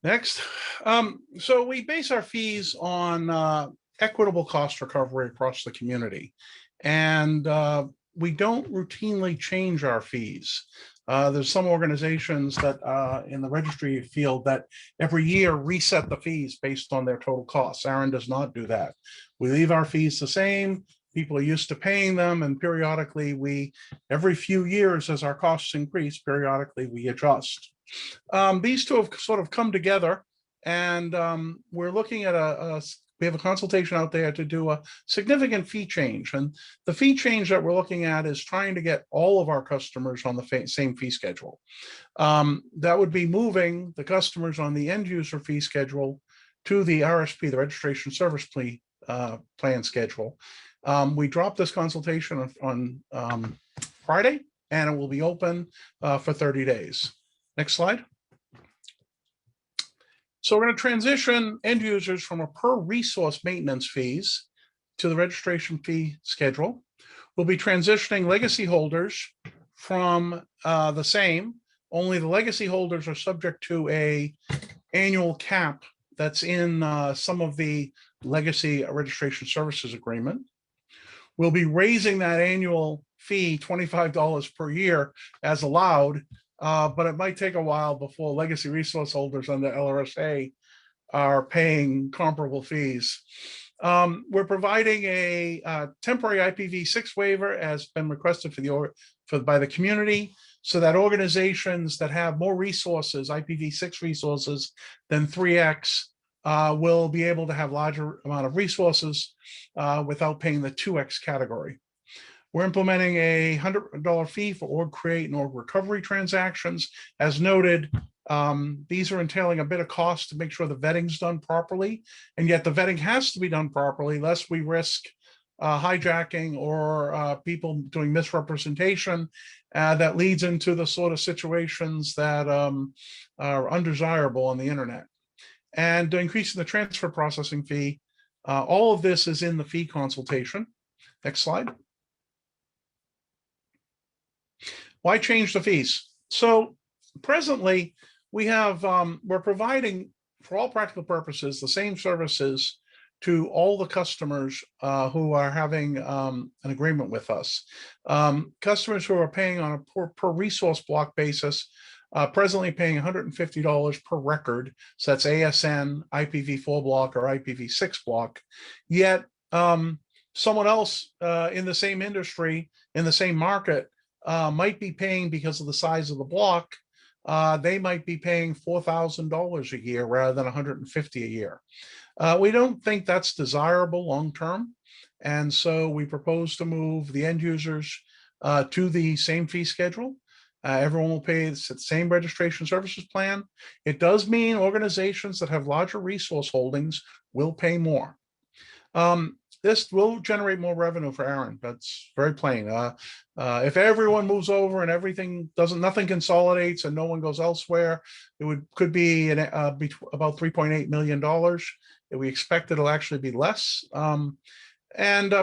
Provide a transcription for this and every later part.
Next, so we base our fees on equitable cost recovery across the community, and we don't routinely change our fees. There's some organizations that in the registry field that every year reset the fees based on their total costs. ARIN does not do that. We leave our fees the same. People are used to paying them, and periodically every few years as our costs increase, periodically we adjust. These two have sort of come together, and we're looking at we have a consultation out there to do a significant fee change. And the fee change that we're looking at is trying to get all of our customers on the same fee schedule. That would be moving the customers on the end user fee schedule to the RSP, the registration service plan schedule. We dropped this consultation on Friday, and it will be open for 30 days. Next slide. So we're going to transition end users from a per resource maintenance fees to the registration fee schedule. We'll be transitioning legacy holders from the same, only the legacy holders are subject to a annual cap that's in some of the legacy registration services agreement. We'll be raising that annual fee $25 per year as allowed, but it might take a while before legacy resource holders under LRSA are paying comparable fees. We're providing a temporary IPv6 waiver as been requested by the community, so that organizations that have more resources, IPv6 resources than 3x, will be able to have larger amount of resources without paying the 2x category. We're implementing a $100 fee for org create and org recovery transactions. As noted, these are entailing a bit of cost to make sure the vetting's done properly, and yet the vetting has to be done properly lest we risk hijacking or people doing misrepresentation that leads into the sort of situations that are undesirable on the internet. And increasing the transfer processing fee. All of this is in the fee consultation. Next slide. Why change the fees? So presently we have, we're providing for all practical purposes, the same services to all the customers who are having an agreement with us. Customers who are paying on a per resource block basis, presently paying $150 per record. So that's ASN, IPv4 block, or IPv6 block. Yet someone else in the same industry, in the same market, might be paying, because of the size of the block, they might be paying $4,000 a year rather than $150 a year. We don't think that's desirable long-term. And so we propose to move the end users to the same fee schedule. Everyone will pay the same registration services plan. It does mean organizations that have larger resource holdings will pay more. This will generate more revenue for ARIN. That's very plain. If everyone moves over and nothing consolidates and no one goes elsewhere, it could be about $3.8 million. We expect it'll actually be less. And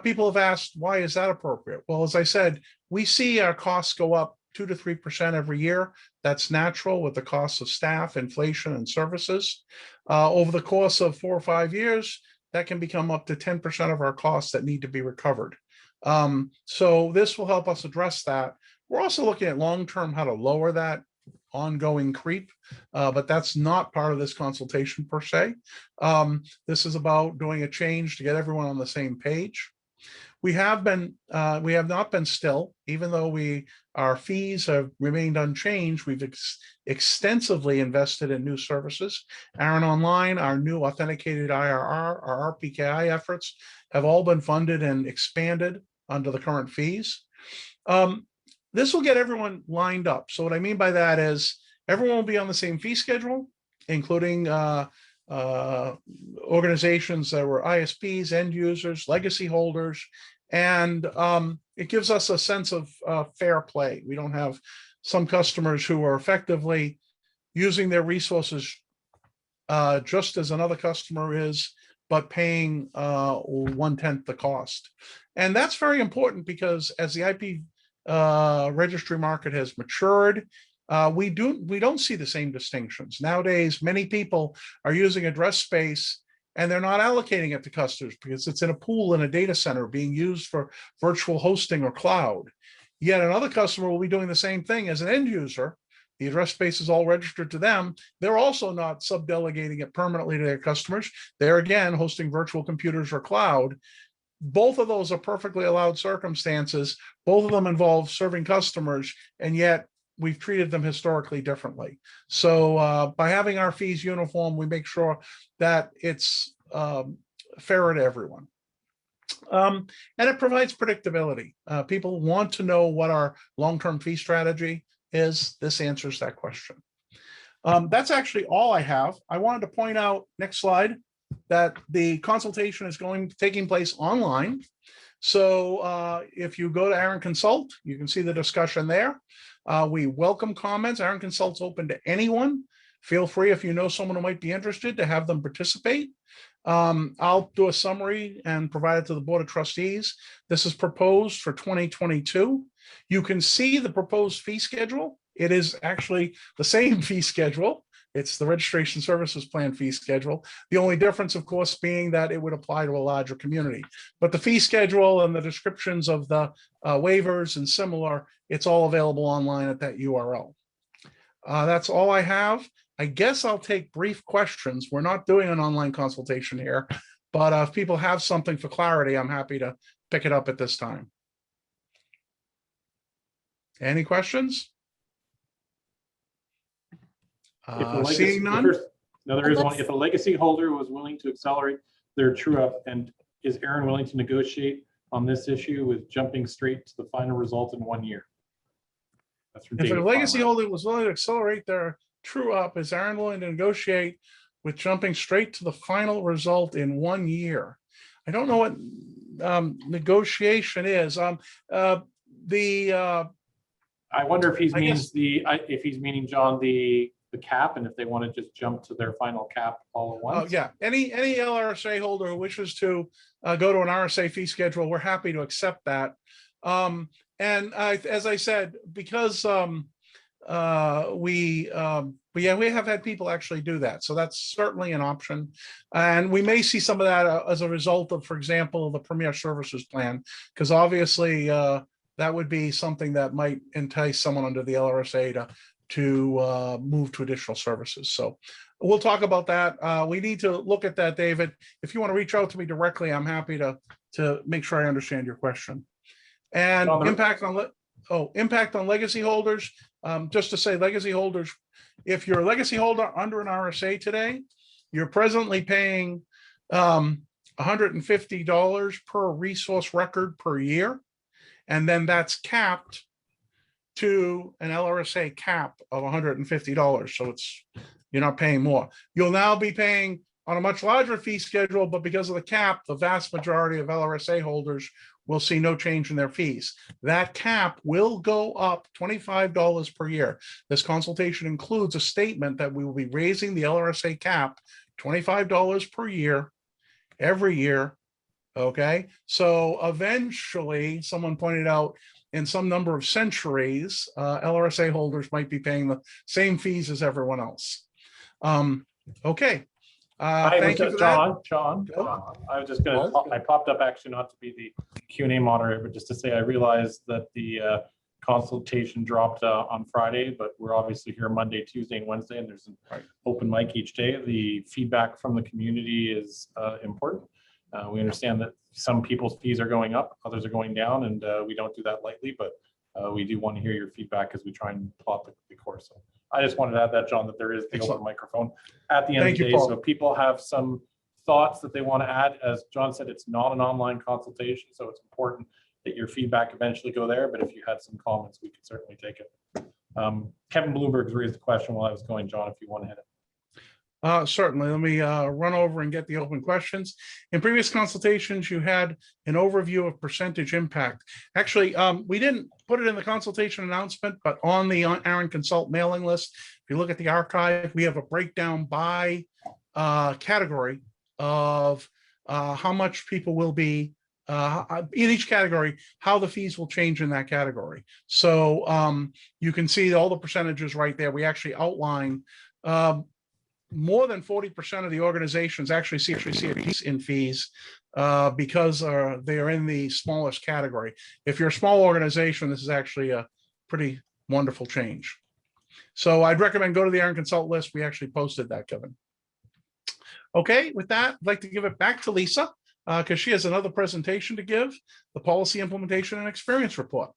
people have asked, why is that appropriate? Well, as I said, we see our costs go up 2 to 3% every year. That's natural with the cost of staff, inflation, and services. Over the course of 4 or 5 years, that can become up to 10% of our costs that need to be recovered. So this will help us address that. We're also looking at long-term how to lower that ongoing creep, but that's not part of this consultation per se. This is about doing a change to get everyone on the same page. We have not been still, even though our fees have remained unchanged. We've extensively invested in new services. ARIN Online, our new authenticated IRR, our RPKI efforts have all been funded and expanded under the current fees. This will get everyone lined up. So what I mean by that is everyone will be on the same fee schedule, including organizations that were ISPs, end users, legacy holders, and it gives us a sense of fair play. We don't have some customers who are effectively using their resources just as another customer is, but paying 1/10 the cost. And that's very important because as the IP registry market has matured, we don't see the same distinctions. Nowadays, many people are using address space and they're not allocating it to customers because it's in a pool in a data center being used for virtual hosting or cloud. Yet another customer will be doing the same thing as an end user. The address space is all registered to them. They're also not subdelegating it permanently to their customers. They're again hosting virtual computers or cloud. Both of those are perfectly allowed circumstances. Both of them involve serving customers, and yet we've treated them historically differently. So by having our fees uniform, we make sure that it's fair to everyone. And it provides predictability. People want to know what our long-term fee strategy is. This answers that question. That's actually all I have. I wanted to point out, next slide, that the consultation is taking place online. So if you go to ARIN Consult, you can see the discussion there. We welcome comments. ARIN Consult's open to anyone. Feel free, if you know someone who might be interested, to have them participate. I'll do a summary and provide it to the Board of Trustees. This is proposed for 2022. You can see the proposed fee schedule. It is actually the same fee schedule. It's the Registration Services Plan fee schedule. The only difference, of course, being that it would apply to a larger community. But the fee schedule and the descriptions of the waivers and similar, it's all available online at that URL. That's all I have. I guess I'll take brief questions. We're not doing an online consultation here, but if people have something for clarity, I'm happy to pick it up at this time. Any questions? Seeing none. No, there is one. If a legacy holder was willing to accelerate their true up, and is ARIN willing to negotiate on this issue with jumping straight to the final result in 1 year? That's if a legacy holder was willing to accelerate their true up, is ARIN willing to negotiate with jumping straight to the final result in 1 year? I don't know what negotiation is. I wonder if he's meaning John the cap, and if they want to just jump to their final cap all at once. Yeah, any LRSA holder who wishes to go to an RSA fee schedule, we're happy to accept that. As I said, because we have had people actually do that, so that's certainly an option, and we may see some of that as a result of, for example, the Premier Services Plan, because obviously that would be something that might entice someone under the LRSA to move to additional services. So we'll talk about that. We need to look at that, David. If you want to reach out to me directly, I'm happy to make sure I understand your question. And impact on legacy holders. Just to say, legacy holders, if you're a legacy holder under an RSA today, you're presently paying $150 per resource record per year. And then that's capped to an LRSA cap of $150. So you're not paying more. You'll now be paying on a much larger fee schedule, but because of the cap, the vast majority of LRSA holders will see no change in their fees. That cap will go up $25 per year. This consultation includes a statement that we will be raising the LRSA cap $25 per year, every year. Okay, so eventually, someone pointed out, in some number of centuries, LRSA holders might be paying the same fees as everyone else. Okay. Thank you for that. John, I was just going to, I popped up actually not to be the Q&A moderator, but just to say I realized that the consultation dropped on Friday, but we're obviously here Monday, Tuesday, and Wednesday, and there's an open mic each day. The feedback from the community is important. We understand that some people's fees are going up, others are going down, and we don't do that lightly, but we do want to hear your feedback as we try and plot the course. So I just wanted to add that, John, that there is the open microphone at the end of the day. So people have some thoughts that they want to add. As John said, it's not an online consultation, so it's important that your feedback eventually go there. But if you had some comments, we could certainly take it. Kevin Bloomberg's raised the question while I was going, John, if you want to hit it. Certainly. Let me run over and get the open questions. In previous consultations, you had an overview of percentage impact. Actually, we didn't put it in the consultation announcement, but on the ARIN Consult mailing list, if you look at the archive, we have a breakdown by category of how much people will be in each category, how the fees will change in that category. So you can see all the percentages right there. We actually outline more than 40% of the organizations actually see a decrease in fees because they are in the smallest category. If you're a small organization, this is actually a pretty wonderful change. So I'd recommend go to the ARIN Consult list. We actually posted that, Kevin. Okay, with that, I'd like to give it back to Lisa because she has another presentation to give, the Policy Implementation and Experience Report.